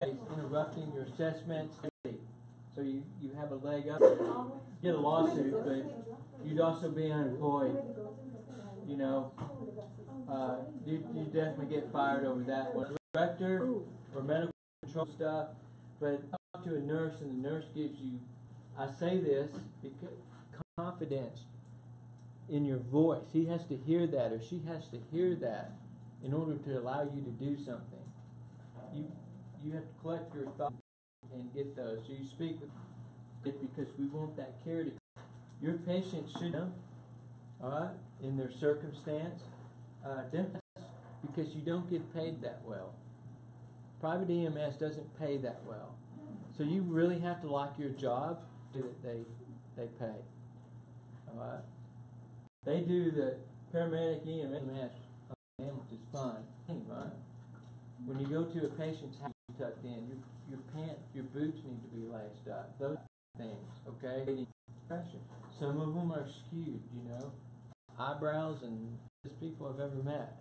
interrupting your assessments. So you have a leg up. Get a lawsuit, but you'd also be unemployed. You know, you definitely get fired over that one. Director or medical control stuff, but talk to a nurse and the nurse gives you, I say this because confidence in your voice. He has to hear that, or she has to hear that in order to allow you to do something. You have to collect your thoughts and get those. So you speak with it because we want that care to. Your patient should know, all right, in their circumstance. Because you don't get paid that well. Private EMS doesn't pay that well. So you really have to like your job that they pay. All right. They do the paramedic EMS ambulance is fun, right? When you go to a patient's house tucked in, your pants, your boots need to be laced up. Those things, okay? Some of them are skewed, you know. Eyebrows and best people I've ever met.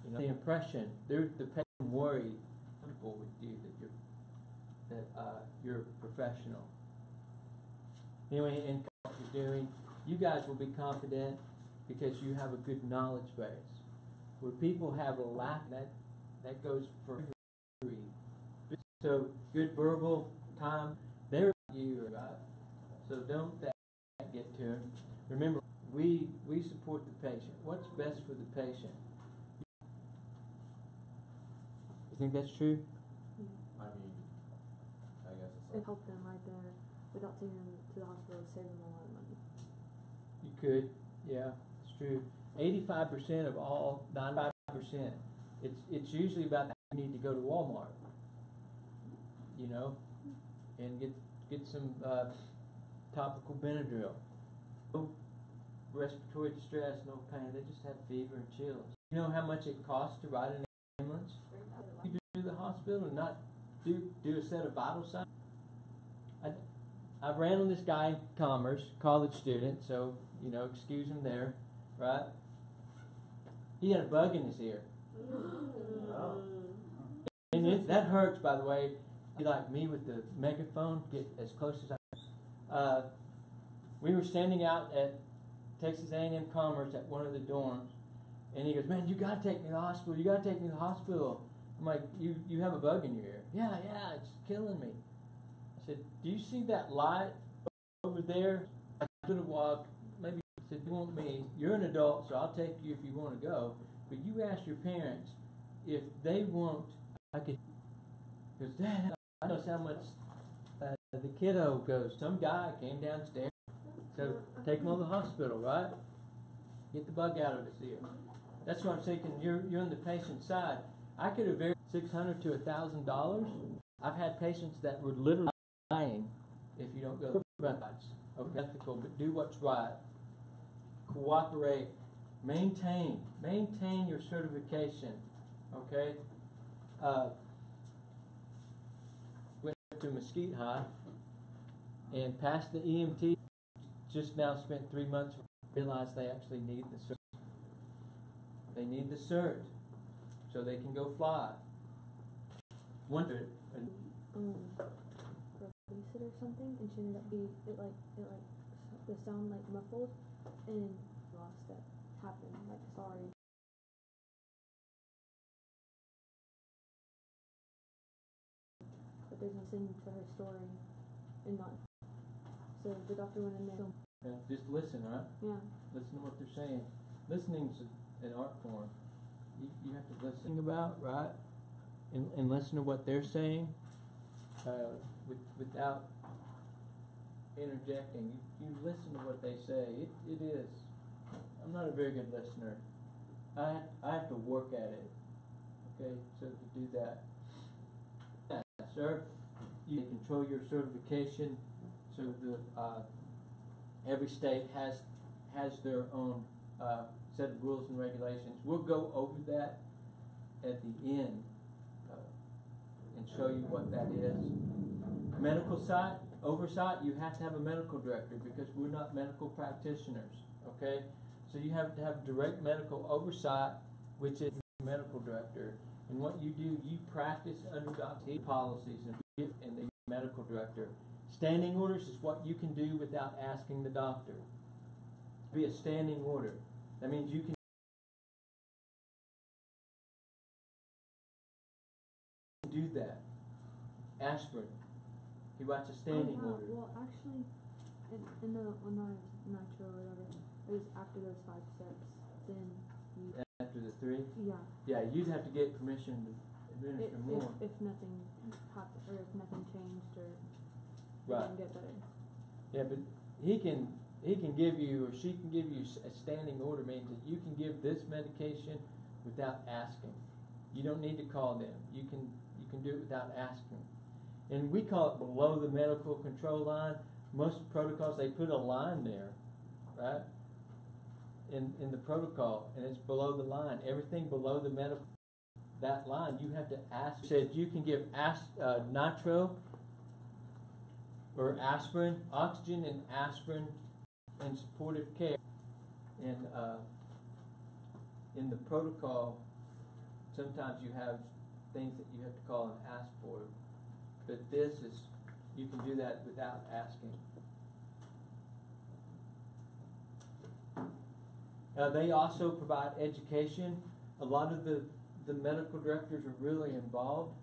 You know, the impression, the patient worried with you that you're professional. Anyway, in what you're doing, you guys will be confident because you have a good knowledge base. Where people have a lack, that goes for every. So good verbal time, they're you, right? So don't that get to them. Remember, we support the patient. What's best for the patient? You think that's true? I mean, I guess it's it helped them right there without taking them to the hospital to save them a lot of money. You could, yeah, it's true. 85% of all, 95%. It's usually about that you need to go to Walmart, you know, and get some topical Benadryl. No respiratory distress, no pain. They just have fever and chills. You know how much it costs to ride an ambulance? You do the hospital and not do a set of vital signs. I've ran on this guy in Commerce, college student, so you know, excuse him there, right? He had a bug in his ear. And that hurts, by the way. Be like me with the megaphone, get as close as I can. We were standing out at Texas A&M Commerce at one of the dorms, and he goes, "Man, you got to take me to the hospital. You got to take me to the hospital." I'm like, you have a bug in your ear. Yeah, it's killing me. I said, "Do you see that light over there?" I could have walked. Maybe he said, "You want me? You're an adult, so I'll take you if you want to go. But you ask your parents if they want." I could. He goes, "Dad, I know how much the kiddo goes." Some guy came downstairs. So take him to the hospital, right? Get the bug out of his ear. That's what I'm saying. You're on the patient's side. I could have varied $600 to $1,000. I've had patients that were literally dying if you don't go methods. Okay, ethical, but do what's right. Cooperate. Maintain your certification. Okay. Went to Mesquite High and passed the EMT. Just now spent 3 months. Realized they actually need the cert. They need the cert so they can go fly. Wondered. For a babysitter or something, and she ended up the sound like muffled, and lost that happened. Like sorry. But there's nothing to her story, and not. So the doctor went in there. Yeah, just listen, right? Yeah. Listen to what they're saying. Listening's an art form. You have to listen about, right? And listen to what they're saying without interjecting. You listen to what they say. It is. I'm not a very good listener. I have to work at it. Okay, so to do that. Yeah, sir, you control your certification. So the every state has their own set of rules and regulations. We'll go over that at the end and show you what that is. Medical side, oversight, you have to have a medical director because we're not medical practitioners, okay? So you have to have direct medical oversight, which is the medical director. And what you do, you practice under doctor policies and the medical director. Standing orders is what you can do without asking the doctor. Be a standing order. That means you can do that. Aspirin. He writes a standing order. Well, actually, in the when I was nitro or whatever, it was after those 5 steps. Then you. After the 3? Yeah. Yeah, you'd have to get permission to administer more. If nothing happened, or if nothing changed, or Right. didn't get better. Yeah, but he can give you, or she can give you a standing order, means that you can give this medication without asking. You don't need to call them. You can do it without asking. And we call it below the medical control line. Most protocols, they put a line there, right? In the protocol, and it's below the line. Everything below the medical, that line, you have to ask. It says you can give nitro or aspirin, oxygen and aspirin, and supportive care. And in the protocol, sometimes you have things that you have to call and ask for. But this is, you can do that without asking. They also provide education. A lot of the medical directors are really involved.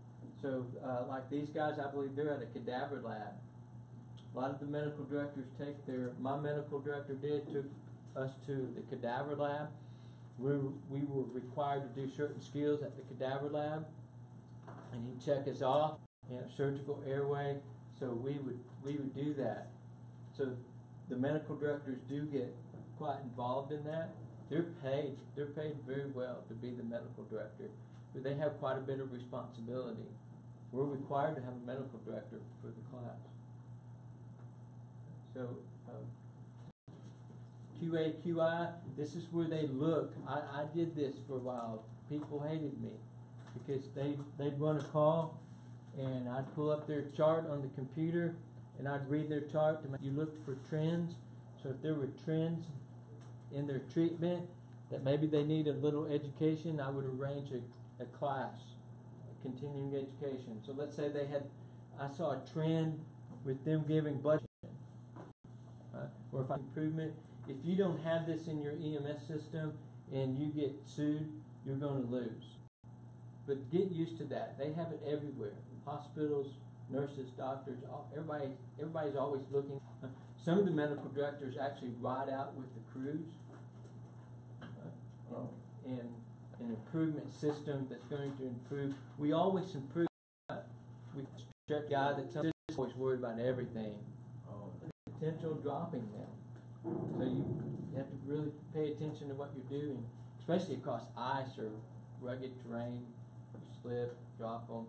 So like these guys, I believe they're at a cadaver lab. A lot of the medical directors my medical director took us to the cadaver lab. We were required to do certain skills at the cadaver lab, and he'd check us off, surgical airway. So we would do that. So the medical directors do get quite involved in that. They're paid very well to be the medical director, but they have quite a bit of responsibility. We're required to have a medical director for the class. So QA, QI, this is where they look. I did this for a while. People hated me because they'd run a call, and I'd pull up their chart on the computer, and I'd read their chart. You looked for trends. So if there were trends in their treatment that maybe they need a little education, I would arrange a class, a continuing education. So let's say I saw a trend with them giving blood or if improvement. If you don't have this in your EMS system and you get sued, you're going to lose. But get used to that. They have it everywhere. Hospitals, nurses, doctors, everybody's always looking. Some of the medical directors actually ride out with the crews and an improvement system that's going to improve. We always improve. We check a guy that's always worried about everything. Potential dropping them. So you have to really pay attention to what you're doing, especially across ice or rugged terrain. You slip, drop them.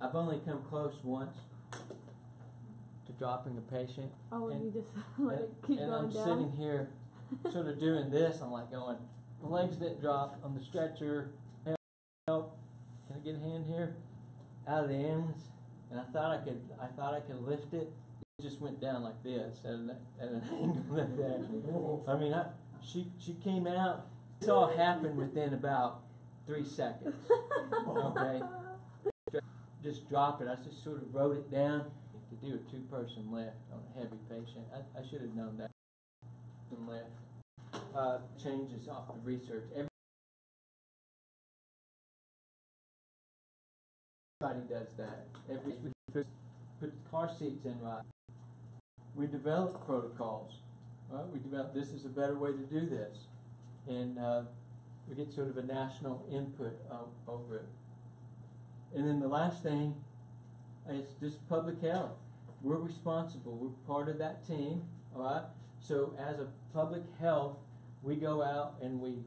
I've only come close once to dropping a patient. Oh, and you just let it keep going down? And I'm sitting here sort of doing this. I'm like going, the legs didn't drop on the stretcher. Help. Can I get a hand here? Out of the ends. And I thought I could lift it. It just went down like this at an angle like that. I mean, she came out. This all happened within about 3 seconds. Okay? Just drop it. I just sort of wrote it down to do a 2-person lift on a heavy patient. I should have known that. Lift changes off the research. Everybody does that. We put car seats in right. We develop protocols. Right? We develop this is a better way to do this, and we get sort of a national input over it. And then the last thing is just public health. We're responsible. We're part of that team. All right. So as a public health, we go out and we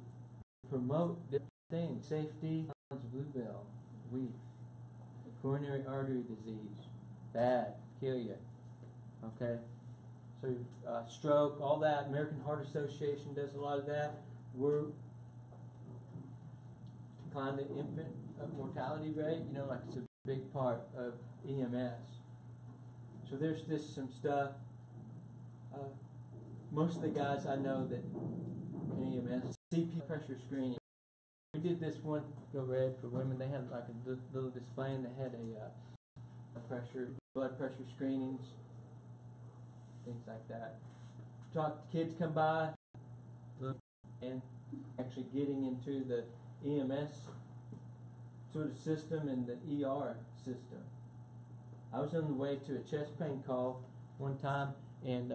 promote different things: safety, bluebell, coronary artery disease, bad, kill you. Okay. So stroke, all that. American Heart Association does a lot of that. We're decline the infant mortality rate. Like it's a big part of EMS. So there's just some stuff. Most of the guys I know that in EMS, CP pressure screening. we did this one, Go Red for women. They had like a little display, and they had blood pressure screenings, things like that. Kids come by, look, and actually getting into the EMS sort of system and the ER system. I was on the way to a chest pain call one time, and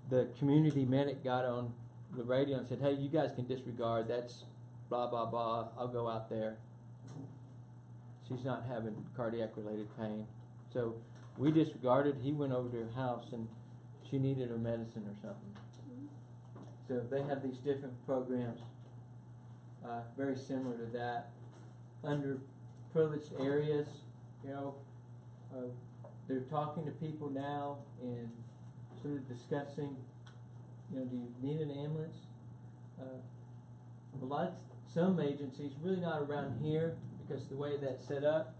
the community medic got on the radio and said, "Hey, you guys can disregard. That's blah, blah, blah. I'll go out there. She's not having cardiac-related pain." So we disregarded. He went over to her house, and she needed her medicine or something. So they have these different programs, very similar to that. Underprivileged areas, they're talking to people now and sort of discussing, do you need an ambulance? Some agencies, really not around here because the way that's set up,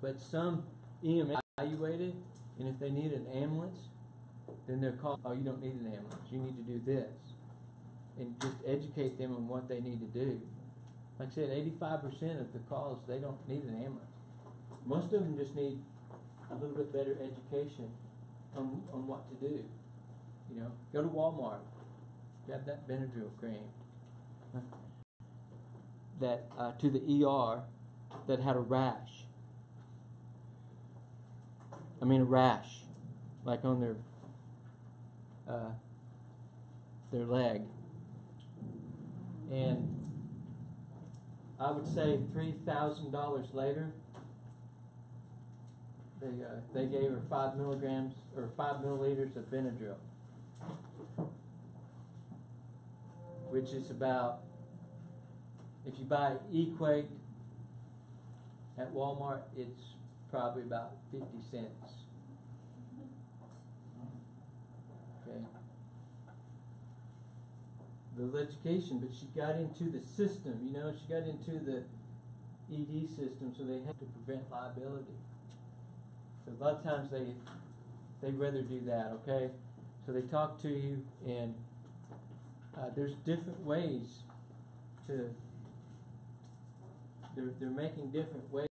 but some EMS evaluated, and if they need an ambulance, then they're called, "Oh, you don't need an ambulance, you need to do this." And just educate them on what they need to do. Like I said, 85% of the calls, they don't need an ambulance. Most of them just need a little bit better education on what to do. Go to Walmart, grab that Benadryl cream. That to the ER that had a rash. A rash, like on their leg. And I would say $3,000 later, they gave her 5 milligrams or 5 milliliters of Benadryl, which is about, if you buy Equate at Walmart, it's probably about 50 cents. Okay. The education, but she got into the system, she got into the ED system, so they had to prevent liability. So a lot of times they'd rather do that, okay? So they talk to you, and there's different ways they're making different ways